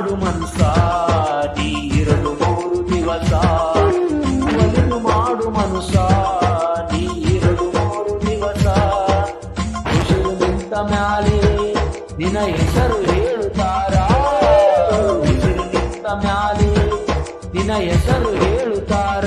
ಮಾಡು ಮನ್ಸ ನೀ ಇರಲು 3 ದಿವಸ. ಒಲಿದು ಮಾಡು ಮನುಸ ನೀ ಇರಲು 3 ದಿವಸ. ಉಸಿರು ನಿಂತ ಮ್ಯಾಲೆ ನಿನ್ನ ಹೆಸರು ಹೇಳುತ್ತಾರ. ಉಸಿರು ನಿಂತ ಮ್ಯಾಲೆ ನಿನ್ನ ಹೆಸರು ಹೇಳುತ್ತಾರ.